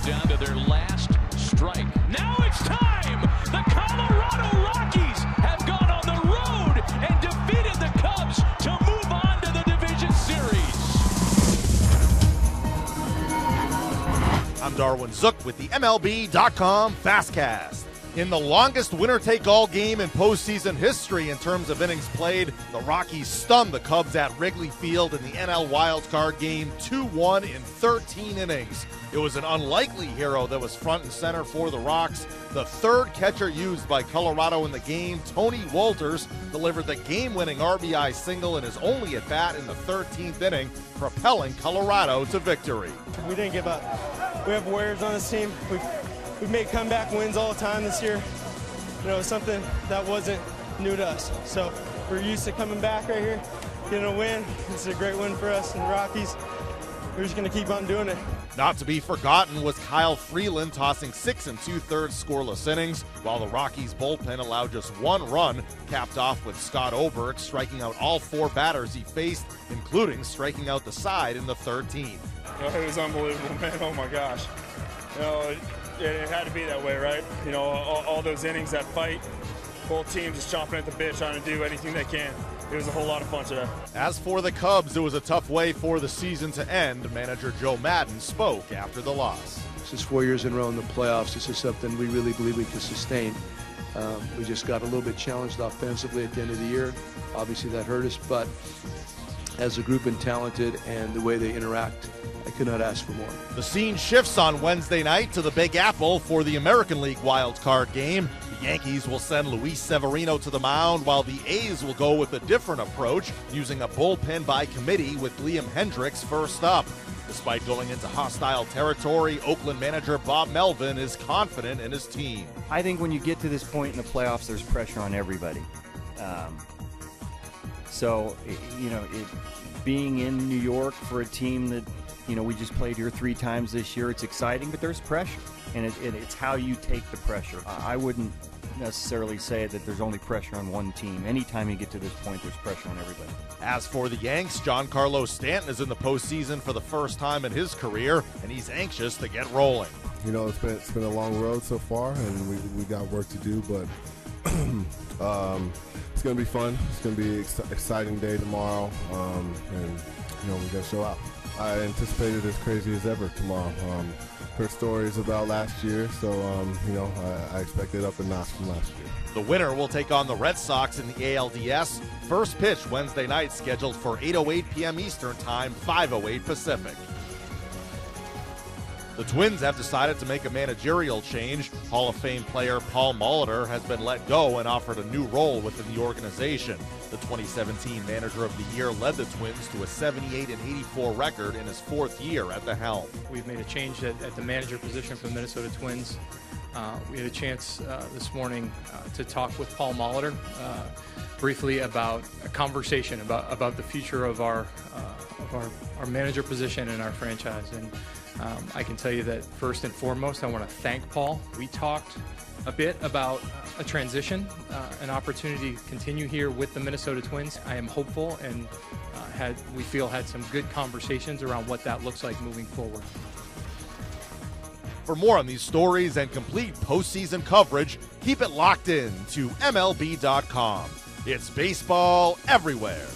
down to their last strike. Now it's time! The Colorado Rockies have gone on the road and defeated the Cubs to move on to the division series. I'm Darwin Zook with the MLB.com FastCast. In the longest winner-take-all game in postseason history in terms of innings played, the Rockies stunned the Cubs at Wrigley Field in the NL wildcard game 2-1 in 13 innings. It was an unlikely hero that was front and center for the Rocks. The third catcher used by Colorado in the game, Tony Wolters, delivered the game-winning RBI single in his only at-bat in the 13th inning, propelling Colorado to victory. We didn't give up. We have warriors on this team. We've made comeback wins all the time this year. You know, something that wasn't new to us. So we're used to coming back right here, getting a win. This is a great win for us in the Rockies. We're just going to keep on doing it. Not to be forgotten was Kyle Freeland tossing 6 2/3 scoreless innings, while the Rockies bullpen allowed just one run, capped off with Scott Oberg striking out all 4 batters he faced, including striking out the side in the 13th. It was unbelievable, man. Oh my gosh. You know, it had to be that way, right? You know, all those innings, that fight, both teams just chomping at the bit, trying to do anything they can. It was a whole lot of fun today. As for the Cubs, it was a tough way for the season to end. Manager Joe Maddon spoke after the loss. This is 4 years in a row in the playoffs. This is something we really believe we can sustain. We just got a little bit challenged offensively at the end of the year. Obviously that hurt us, but as a group and talented and the way they interact, I could not ask for more. The scene shifts on Wednesday night to the Big Apple for the American League wildcard game. The Yankees will send Luis Severino to the mound, while the A's will go with a different approach, using a bullpen by committee with Liam Hendricks first up. Despite going into hostile territory, Oakland manager Bob Melvin is confident in his team. I think when you get to this point in the playoffs, there's pressure on everybody. Being in New York for a team that, we just played here 3 times this year, it's exciting, but there's pressure, and it's how you take the pressure. I wouldn't necessarily say that there's only pressure on one team. Anytime you get to this point, there's pressure on everybody. As for the Yanks, Giancarlo Stanton is in the postseason for the first time in his career, and he's anxious to get rolling. You know, it's been a long road so far, and we got work to do, but it's going to be fun. It's going to be an exciting day tomorrow, and we're going to show out. I anticipate it as crazy as ever tomorrow. Heard stories about last year, so I expect it up a notch from last year. The winner will take on the Red Sox in the ALDS. First pitch Wednesday night, scheduled for 8:08 p.m. Eastern Time, 5:08 Pacific. The Twins have decided to make a managerial change. Hall of Fame player Paul Molitor has been let go and offered a new role within the organization. The 2017 Manager of the Year led the Twins to a 78-84 record in his 4th year at the helm. We've made a change at the manager position for the Minnesota Twins. We had a chance this morning to talk with Paul Molitor briefly about a conversation about the future of our manager position and our franchise. And I can tell you that first and foremost, I want to thank Paul. We talked a bit about a transition, an opportunity to continue here with the Minnesota Twins. I am hopeful and we feel had some good conversations around what that looks like moving forward. For more on these stories and complete postseason coverage, keep it locked in to MLB.com. It's baseball everywhere.